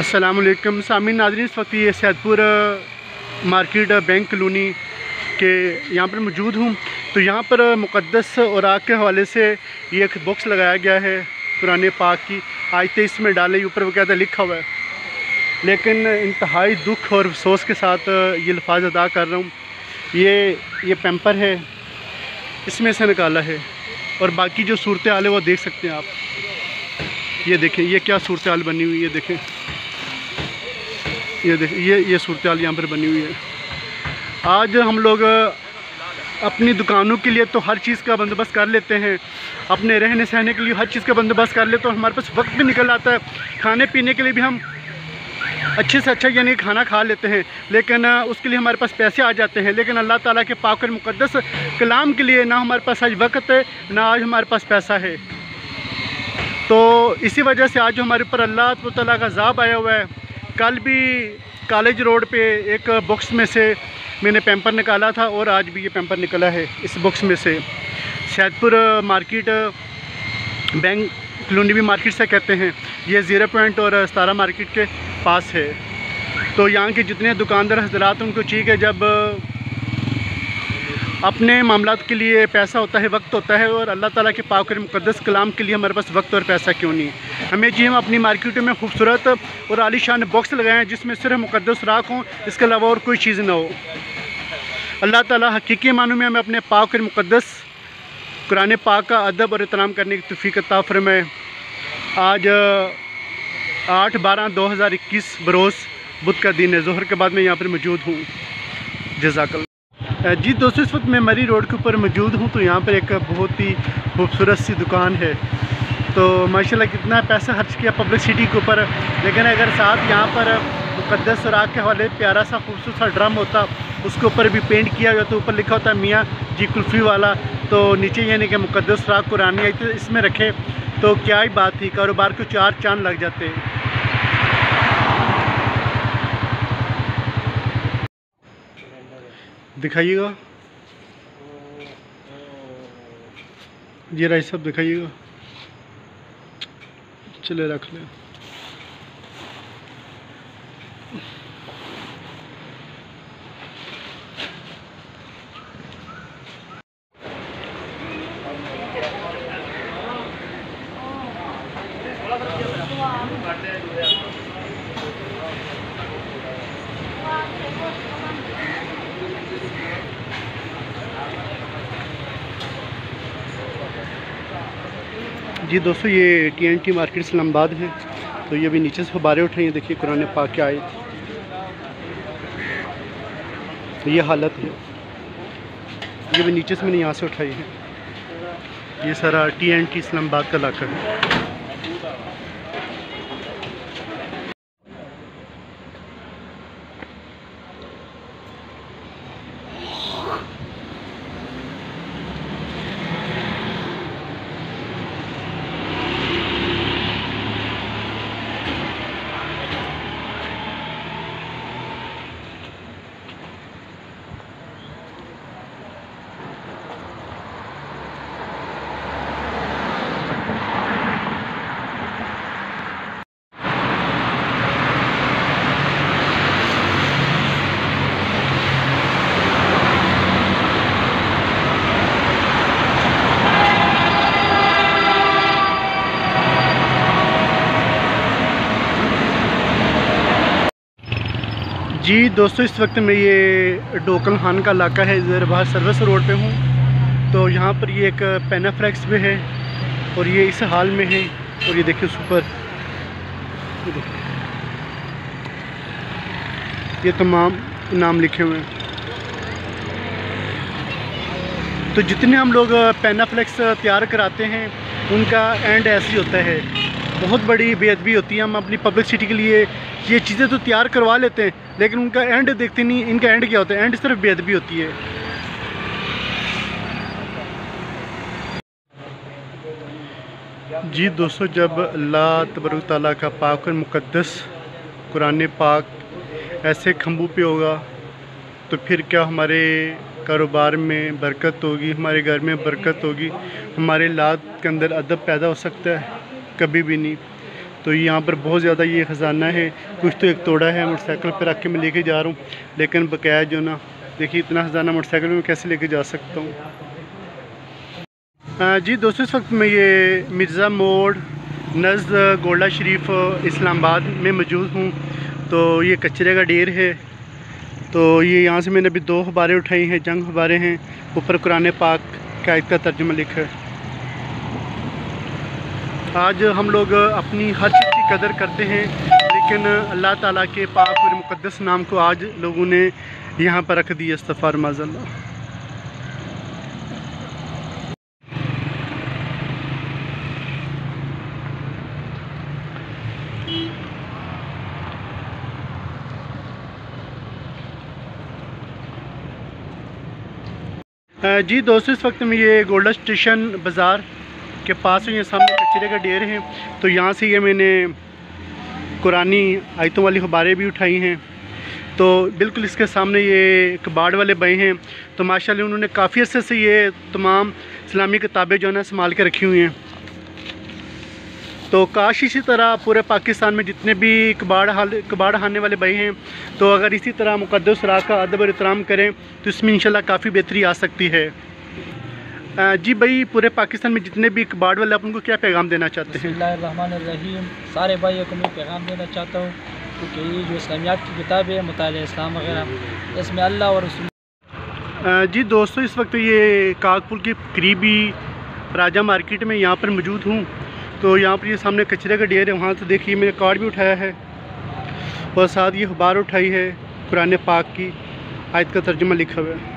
अस्सलामुअलैकुम सामीन नाज़रीन, इस वक्त ये सैदपुर मार्केट बैंक कॉलोनी के यहाँ पर मौजूद हूँ। तो यहाँ पर मुक़द्दस औराक़ के हवाले से ये एक बॉक्स लगाया गया है कुरान पाक की आयतें इसमें डाले, ऊपर वकायदा लिखा हुआ है, लेकिन इंतहाई दुख और अफसोस के साथ ये अल्फाज अदा कर रहा हूँ। ये पेम्पर है, इसमें से निकाला है, और बाकी जो सूरत हाल है वो देख सकते हैं आप। ये देखें ये क्या सूरत हाल बनी हुई है, देखें ये देखें ये सूरत हाल यहाँ पर बनी हुई है। आज हम लोग अपनी दुकानों के लिए तो हर चीज़ का बंदोबस्त कर लेते हैं, अपने रहने सहने के लिए हर चीज़ का बंदोबस्त कर लेते हैं, तो हमारे पास वक्त भी निकल आता है। खाने पीने के लिए भी हम अच्छे से अच्छा यानी खाना खा लेते हैं, लेकिन उसके लिए हमारे पास पैसे आ जाते हैं। लेकिन अल्लाह ताला के पाक और मुक़द्दस कलाम के लिए ना हमारे पास आज वक्त है, ना आज हमारे पास पैसा है। तो इसी वजह से आज हमारे ऊपर अल्लाह ताला का अज़ाब आया हुआ है। कल भी कॉलेज रोड पे एक बॉक्स में से मैंने पेम्पर निकाला था, और आज भी ये पेम्पर निकला है इस बॉक्स में से। सैदपुर मार्केट बैंक कॉलोनी भी मार्केट से कहते हैं, ये 0 पॉइंट और 17 मार्केट के पास है। तो यहाँ के जितने दुकानदार हज़रात उनको ठीक है, जब अपने मामलात के लिए पैसा होता है, वक्त होता है, और अल्लाह ताला के पाक और मुक़द्दस कलाम के लिए हमारे पास वक्त और पैसा क्यों नहीं। हमें जी हम अपनी मार्केटों में खूबसूरत और आलीशान बॉक्स लगाए हैं जिसमें सिर्फ मुक़द्दस राख हों, इसके अलावा और कोई चीज़ ना हो। अल्लाह ताला हकीकी मानों में हमें अपने पाक और मुक़द्दस कुरान पाक का अदब और एहतराम करने की तौफ़ीक़ अता फ़रमाए। आज 8/12/2021 बरोज़ बुध का दिन है। ज़ोहर के बाद मैं यहाँ पर मौजूद हूँ। जज़ाकल्लाह। जी दोस्तों, इस वक्त मैं मरी रोड के ऊपर मौजूद हूँ। तो यहाँ पर एक बहुत ही खूबसूरत सी दुकान है। तो माशाल्लाह कितना पैसा खर्च किया पब्लिसिटी के ऊपर, लेकिन अगर साथ यहाँ पर मुक़द्दस औराक़ के हवाले प्यारा सा खूबसूरत सा ड्रम होता, उसके ऊपर भी पेंट किया हुआ, तो ऊपर लिखा होता मियाँ जी कुल्फ़ी वाला, तो नीचे यानी कि मुक़द्दस औराक़ कुरानी आई तो इसमें रखे, तो क्या ही बात थी, कारोबार को 4 चांद लग जाते। दिखाइएगा ये राइस सब दिखाइएगा, चले रख लें। जी दोस्तों, ये TNT मार्केट इस्लामाबाद है। तो ये भी नीचे से गुब्बारे उठ रही हैं, देखिए कुरान पाक के आयत, तो ये हालत है। ये भी नीचे से मैंने यहाँ से उठाई है। ये सारा TNT इस्लामाबाद का इलाका है। जी दोस्तों, इस वक्त मैं ये डोकल खान का इलाका है, इधर बाहर सर्विस रोड पे हूँ। तो यहाँ पर ये एक पेनाफ्लेक्स भी है, और ये इस हाल में है। और ये देखिए उस ऊपर ये तमाम नाम लिखे हुए हैं। तो जितने हम लोग पेनाफ्लेक्स तैयार कराते हैं उनका एंड ऐसे ही होता है, बहुत बड़ी बेअदबी होती है। हम अपनी पब्लिसिटी के लिए ये चीज़ें तो तैयार करवा लेते हैं, लेकिन उनका एंड देखते नहीं। इनका एंड क्या होता है? एंड सिर्फ बेअदबी होती है। जी दोस्तों, जब अल्लाह तबारक ताला का पाक और मुक़द्दस कुरान पाक ऐसे खंभों पे होगा, तो फिर क्या हमारे कारोबार में बरकत होगी, हमारे घर में बरकत होगी, हमारे लात के अंदर अदब पैदा हो सकता है? कभी भी नहीं। तो यहाँ पर बहुत ज़्यादा ये ख़जाना है। कुछ तो एक तोड़ा है, मोटरसाइकिल पर रख के मैं लेके जा रहा हूँ, लेकिन बकाया जो ना देखिए इतना ख़जाना मोटरसाइकिल में कैसे लेके जा सकता हूँ। जी दोस्तों, इस वक्त मैं ये मिर्ज़ा मोड़ नज़द गोल्डा शरीफ इस्लामाबाद में मौजूद हूँ। तो ये कचरे का ढेर है। तो ये यहाँ से मैंने अभी 2 अखबारें उठाई हैं, जंग अखबारें हैं, ऊपर कुरान पाक का आयत का तर्जुमा लिखा है। आज हम लोग अपनी हर चीज़ की कदर करते हैं, लेकिन अल्लाह ताला के पाक और मुक़द्दस नाम को आज लोगों ने यहाँ पर रख दिया। इस्तग़फ़ार माज़अल्लाह। जी दोस्तों, इस वक्त में ये गोल्डन स्टेशन बाज़ार के पास है, ये सामने कचरे का ढेर है। तो यहाँ से ये मैंने कुरानी आयतों वाली अखबारें भी उठाई हैं। तो बिल्कुल इसके सामने ये कबाड़ वाले भाई हैं। तो माशाल्लाह उन्होंने काफ़ी अर्से से ये तमाम इस्लामी किताबें जो है ना संभाल के रखी हुई हैं। तो काश इसी तरह पूरे पाकिस्तान में जितने भी कबाड़ हारने वाले भाई हैं, तो अगर इसी तरह मुक़द्दस राह का अदब और एहतराम करें तो इसमें इंशाल्लाह काफ़ी बेहतरी आ सकती है। जी भाई, पूरे पाकिस्तान में जितने भी कबाड़ वाले आप उनको क्या पैगाम देना चाहते हैं? बिस्मिल्लाहिर्रहमानिर्रहीम। सारे भाइयों को मैं पैगाम देना चाहता हूँ, क्योंकि ये जो इस्लामियात की किताब है, मुताले इस्लाम वगैरह, इसमें अल्लाह और रसूल। जी दोस्तों, इस वक्त ये कागपुल के करीबी राजा मार्केट में यहाँ पर मौजूद हूँ। तो यहाँ पर ये सामने कचरे का ढेर है, वहाँ से देखिए मैंने कार्ड भी उठाया है और साथ ये अखबार उठाई है, कुरान पाक की आयत का तर्जुमा लिखा हुआ है।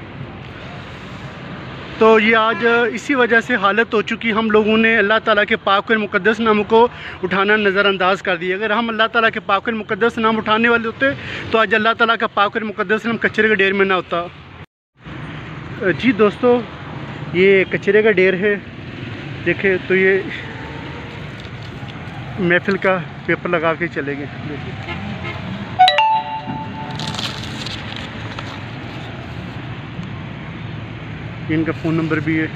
तो ये आज इसी वजह से हालत हो चुकी, हम लोगों ने अल्लाह ताला के पाक और मुक़द्दस नाम को उठाना नज़रअंदाज कर दिया। अगर हम अल्लाह ताला के पाक और मुक़द्दस नाम उठाने वाले होते तो आज अल्लाह ताला का पाक और मुक़द्दस नाम कचरे के ढेर में ना होता। जी दोस्तों, ये कचरे का ढेर है, देखे तो ये महफिल का पेपर लगा के चले गए। देखिए इनका फ़ोन नंबर भी है।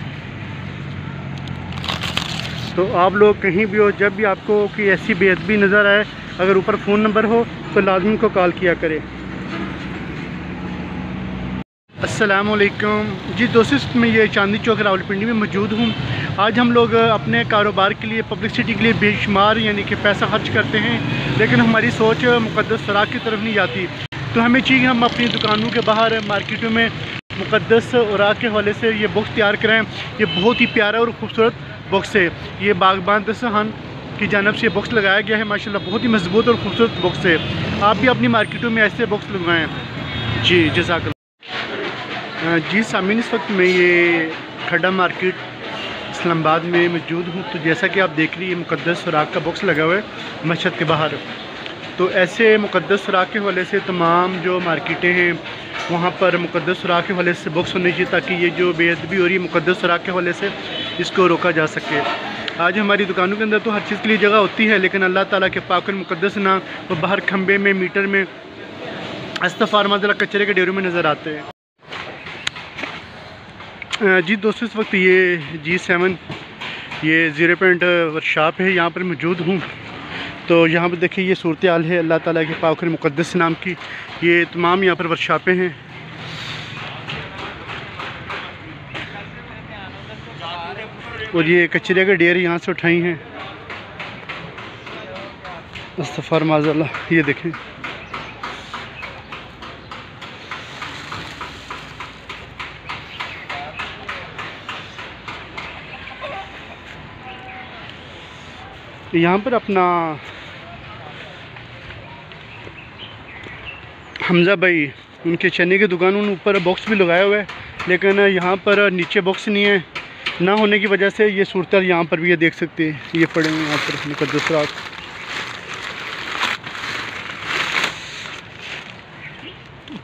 तो आप लोग कहीं भी हो, जब भी आपको कोई ऐसी बेअदबी नज़र आए, अगर ऊपर फ़ोन नंबर हो तो लाज़मी को कॉल किया करें। अस्सलामुअलैकुम। जी दोस्तों, मैं ये चांदनी चौक रावलपिंडी में मौजूद हूँ। आज हम लोग अपने कारोबार के लिए, पब्लिसिटी के लिए बेशुमार यानी कि पैसा खर्च करते हैं, लेकिन हमारी सोच मुक़द्दस राह की तरफ नहीं जाती। तो हमें चाहिए हम अपनी दुकानों के बाहर, मार्केटों में मुक़द्दस राह के हवाले से ये बॉक्स तैयार कराएँ। ये बहुत ही प्यारा और ख़ूबसूरत बॉक्स है। ये बागबान दस्तरखान की जानब से ये बॉक्स लगाया गया है। माशाल्लाह बहुत ही मजबूत और ख़ूबसूरत बॉक्स है। आप भी अपनी मार्केटों में ऐसे बॉक्स लगवाएँ। जी जज़ाकल्लाह। जी सामीन, इस वक्त मैं ये खड्डा मार्केट इस्लामाबाद में मौजूद हूँ। तो जैसा कि आप देख रही है, मुक़द्दस राह का बॉक्स लगा हुआ है मस्जिद के बाहर। तो ऐसे मुक़द्दस राह के हवाले से तमाम जो मार्केटें हैं वहाँ पर मुक़द्दस राह के हवाले से बॉक्स होने चाहिए, ताकि ये जो बेअदबी हो रही है मुक़द्दस राह के हवाले से, इसको रोका जा सके। आज हमारी दुकानों के अंदर तो हर चीज़ के लिए जगह होती है, लेकिन अल्लाह ताला के पाक और मुक़द्दस ना वो बाहर खंबे में, मीटर में, इस्तग़फ़ार माज़अल्लाह कचरे के ढेरों में नज़र आते हैं। जी दोस्तों, इस वक्त ये G7 ये 0 पॉइंट वर्कशॉप है, यहाँ पर मौजूद हूँ। तो यहाँ पर देखिए ये सूरत हाल है अल्लाह ताला के पाक और मुक़द्दस नाम की। ये तमाम यहाँ पर वर्कशॉपें हैं। और ये कचरे के ढेर यहाँ से उठाई हैं। इस्तग़फ़ार माज़अल्लाह। ये देखें, यहाँ पर अपना हमज़ा भाई, उनके चने की दुकान, उन ऊपर बॉक्स भी लगाया हुआ है, लेकिन यहाँ पर नीचे बॉक्स नहीं है। ना होने की वजह से ये सूरत यहाँ पर भी ये देख सकते हैं, ये पड़े हैं यहाँ पर मुक़द्दस राह।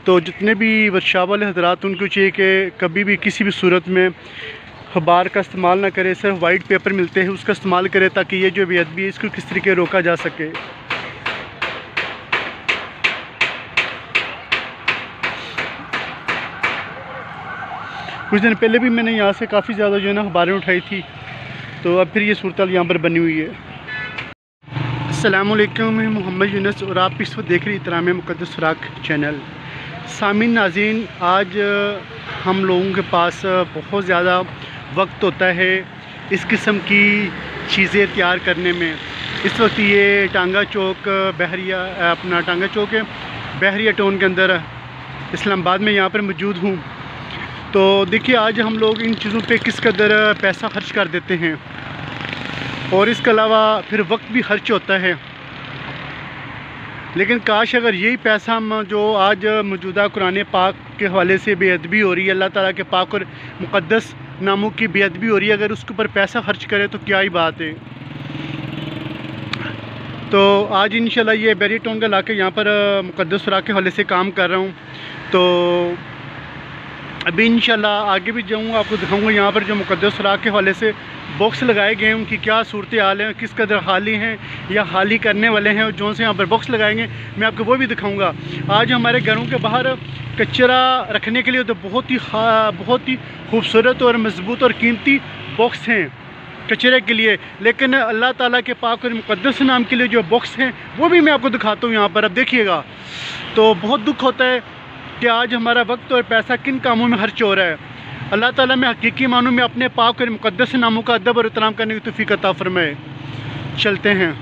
तो जितने भी वर्कशॉप वाले हज़रात, उनको चाहिए कि कभी भी किसी भी सूरत में अखबार का इस्तेमाल ना करें, सिर्फ वाइट पेपर मिलते हैं उसका इस्तेमाल करें, ताकि ये जो बेअदबी है इसको किस तरीके रोका जा सके। कुछ दिन पहले भी मैंने यहाँ से काफ़ी ज़्यादा जो है ना अखबारें उठाई थी। तो अब फिर ये सूरत यहाँ पर बनी हुई है। अस्सलामुअलैकुम, मैं मोहम्मद यूनुस और आप इस वक्त देख रहे इतराम मुक़द्दस सुराख चैनल। सामीन नाज़रीन, आज हम लोगों के पास बहुत ज़्यादा वक्त होता है इस किस्म की चीज़ें तैयार करने में। इस वक्त ये टांगा चौक बहरिया अपना टांगा चौक है, बहरिया टाउन के अंदर इस्लामाबाद में यहाँ पर मौजूद हूँ। तो देखिए, आज हम लोग इन चीज़ों पे किस कदर पैसा खर्च कर देते हैं और इसके अलावा फिर वक्त भी खर्च होता है। लेकिन काश अगर यही पैसा हम जो आज मौजूदा कुरान पाक के हवाले से बेअदबी हो रही है, अल्लाह ताला के पाक और मुक़द्दस नामों की बेअदबी हो रही है, अगर उसके ऊपर पैसा खर्च करें तो क्या ही बात है। तो आज इंशाल्लाह ये बहरिया टाउन का इलाके यहाँ पर मुक़द्दस सुराख के हवाले से काम कर रहा हूँ। तो अभी इंशाल्लाह आगे भी जाऊँगा, आपको दिखाऊँगा यहाँ पर जो मुक़द्दस सुराख के हवाले से बॉक्स लगाए गए हैं उनकी क्या सूरत हाल है, किस कदर खाली हैं या खाली करने वाले हैं, और जो से यहाँ पर बॉक्स लगाएंगे मैं आपको वो भी दिखाऊंगा। आज हमारे घरों के बाहर कचरा रखने के लिए तो बहुत ही खूबसूरत और मज़बूत और कीमती बॉक्स हैं कचरे के लिए, लेकिन अल्लाह ताला के पाक और मुक़द्दस नाम के लिए जो बॉक्स हैं वो भी मैं आपको दिखाता हूँ यहाँ पर। अब देखिएगा, तो बहुत दुख होता है कि आज हमारा वक्त और पैसा किन कामों में खर्च हो रहा है। अल्लाह ताला में हकीकी मानों में अपने पाक और मुक़द्दस नामों का अदब और एहतराम करने की तौफ़ीक़ अता फ़रमाए। चलते हैं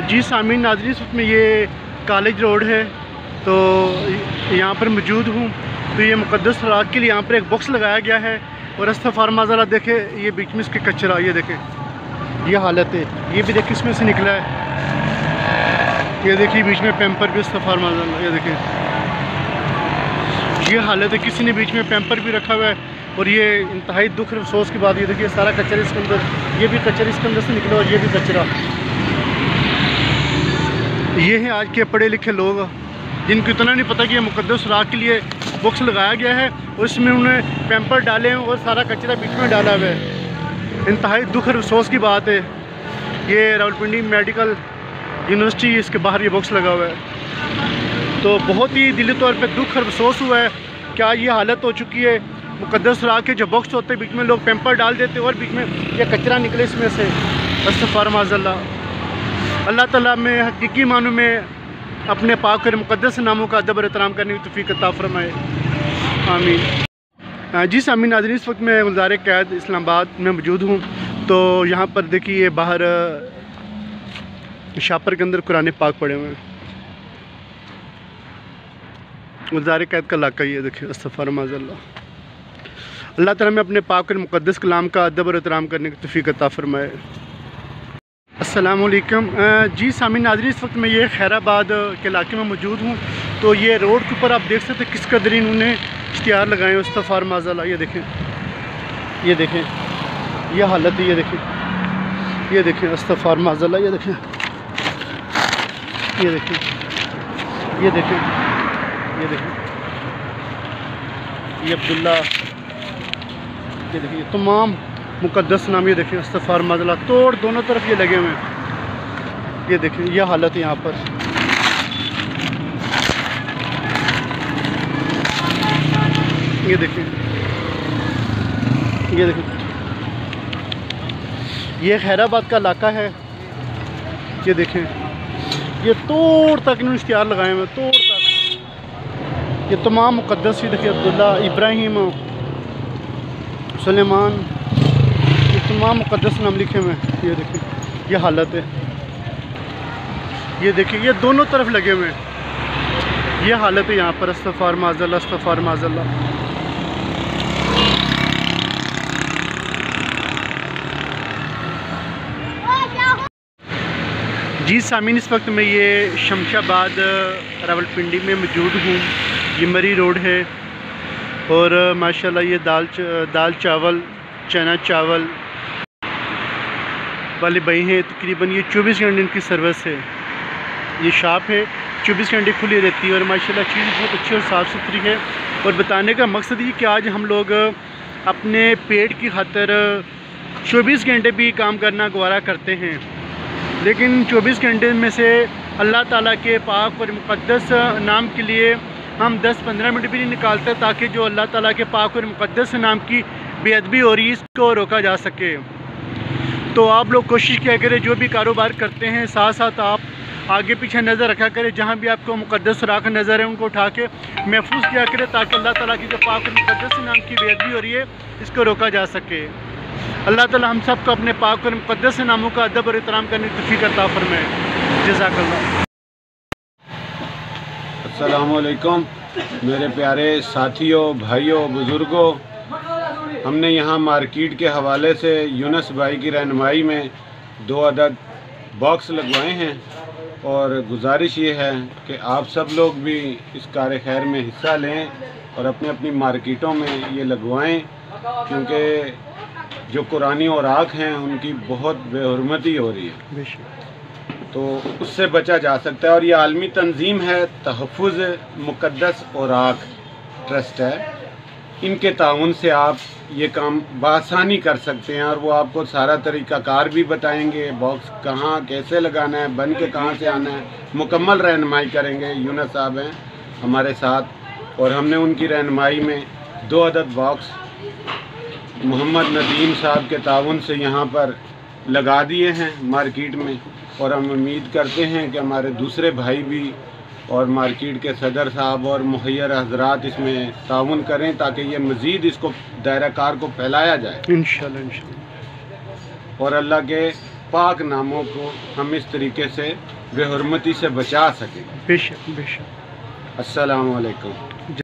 जी सामीन नाज़रीन, उसमें ये कॉलेज रोड है, तो यहाँ पर मौजूद हूँ। तो ये मुक़द्दस सुराख के लिए यहाँ पर एक बॉक्स लगाया गया है और अस्तग़फ़ार माज़अल्लाह देखे ये बीच में इसके कचरा, ये देखें ये हालत है, ये भी देखिए इसमें से निकला है, ये देखिए बीच में पैम्पर भी अस्तग़फ़ार माज़अल्लाह, ये देखें ये हालत है, किसी ने बीच में पैम्पर भी रखा हुआ है। और ये इंतहाई दुख और अफसोस की बात, ये देखिए सारा कचरा इसके अंदर, ये भी कचरा इसके अंदर से निकला और ये भी कचरा। ये हैं आज के पढ़े लिखे लोग जिनको इतना नहीं पता कि ये मुक़द्दस सुराख के लिए बॉक्स लगाया गया है और इसमें उन्होंने पैम्पर डाले हैं और सारा कचरा बीच में डाला हुआ है। इंतहाई दुख और अफसोस की बात है। ये रावलपिंडी मेडिकल यूनिवर्सिटी, इसके बाहर ये बॉक्स लगा हुआ है। तो बहुत ही दिली तौर पे दुख और अफसोस हुआ है कि आज ये हालत हो चुकी है। मुक़द्दस सुराख के जो बॉक्स होते हैं बीच में लोग पैम्पर डाल देते हैं और बीच में ये कचरा निकले इसमें से। अस्तग़फ़ार माज़अल्लाह। अल्लाह ताला में हकीकी मानों में अपने पाक और मुक़द्दस नामों का अदब और एहतराम करने की तौफ़ीक़ अता फ़रमाए, आमीन। जी सामीन नाज़रीन, इस वक्त मैं गुलज़ार क़ैद इस्लामाबाद में मौजूद हूँ। तो यहाँ पर देखिए बाहर शापर के अंदर कुरान पाक पड़े हुए हैं। गुलज़ार क़ैद का इलाका ये देखिए, अस्तग़फ़ार माज़अल्लाह। अल्लाह ताला में अपने पाक और मुक़द्दस कलाम का अदब और एहतराम करने की तौफ़ीक़ अता फ़रमाए। अस्सलाम वालेकुम जी सामीन नाज़रीन, इस वक्त मैं ये खैराबाद के इलाके में मौजूद हूँ। तो ये रोड के ऊपर आप देख सकते हैं किस कदर इन्होंने इश्तिहार लगाए हैं। अस्तग़फ़ार माज़अल्लाह, ये देखें ये हालत है, ये देखें अस्तग़फ़ार माज़अल्लाह, ये देखें ये अब्दुल्ला, ये देखिए तमाम मुक़द्दस नाम, ये देखें अस्तग़फ़ार माज़अल्लाह, तोड़ दोनों तरफ ये लगे हुए हैं। ये देखें ये हालत है यहाँ पर। ये देखें ये खैराबाद का इलाका है। ये देखें ये तोड़ तक इन्होंने इश्तिहार लगाए हुए, तोड़ तक ये तमाम मुक़द्दस, ये देखिए अब्दुल्ला, इब्राहिम, सुलेमान, ये तमाम मुक़द्दस नाम लिखे हुए हैं। ये देखिए ये हालत है, ये देखिए ये दोनों तरफ लगे हुए हैं, ये हालत है यहाँ पर। अस्तग़फ़ार माज़अल्लाह, अस्तग़फ़ार माज़अल्लाह। जी सामीन, इस वक्त मैं ये शमशाबाद रावलपिंडी में मौजूद हूँ। ये मरी रोड है और माशाल्लाह ये दाल चावल चना चावल वाले भाई हैं। तकरीबन ये 24 घंटे इनकी सर्विस है। ये शॉप है 24 घंटे खुली रहती है और माशाल्लाह चीज़ बहुत अच्छी और साफ़ सुथरी है। और बताने का मकसद ये कि आज हम लोग अपने पेट की खातिर 24 घंटे भी काम करना गवारा करते हैं, लेकिन 24 घंटे में से अल्लाह ताला के पाक और मुक़द्दस नाम के लिए हम 10-15 मिनट भी नहीं निकालते ताकि जो अल्लाह ताला के पाक और मुक़द्दस नाम की बेअदबी हो रही है इसको रोका जा सके। तो आप लोग कोशिश किया करें, जो भी कारोबार करते हैं साथ साथ आप आगे पीछे नज़र रखा करें, जहाँ भी आपको मुक़द्दस सुराख नज़र है उनको उठा के महफूज किया करें, ताकि अल्लाह ताला की जो पाक और मुक़द्दस नाम की बेअदबी हो रही है इसको रोका जा सके। अल्लाह ताला हम सबको अपने पाक और मुक़द्दस नामों का अदब और एहतराम करने की तौफ़ीक़ अता फरमाए। जज़ाकल्लाह। अस्सलामु अलैकुम मेरे प्यारे साथियों, भाइयों, बुज़ुर्गों, हमने यहाँ मार्केट के हवाले से यूनुस भाई की रहनुमाई में 2 अदद बॉक्स लगवाए हैं और गुजारिश ये है कि आप सब लोग भी इस कार खैर में हिस्सा लें और अपने अपनी मार्केटों में ये लगवाएं, क्योंकि जो कुरानी औराक हैं उनकी बहुत बेहुरमती हो रही है, तो उससे बचा जा सकता है। और ये आलमी तंजीम है, तहफ़्फ़ुज़ मुक़द्दस औराक ट्रस्ट है, इनके ताउन से आप ये काम बआसानी कर सकते हैं और वो आपको सारा तरीक़ाकार भी बताएंगे, बॉक्स कहाँ कैसे लगाना है, बन के कहाँ से आना है, मुकम्मल रहनुमाई करेंगे। यूनुस साहब हैं हमारे साथ और हमने उनकी रहनुमाई में 2 अदद बॉक्स मोहम्मद नदीम साहब के ताउन से यहाँ पर लगा दिए हैं मार्केट में, और हम उम्मीद करते हैं कि हमारे दूसरे भाई भी और मार्केट के सदर साहब और मुहैयर हजरात इसमें ताउन करें, ताकि ये मज़ीद इसको दायरा कार को फैलाया जाए इंशाल्लाह इंशाल्लाह, और अल्लाह के पाक नामों को हम इस तरीके से बेहुरमती से बचा सकें। बेशक बेशक। अस्सलामु अलैकुम।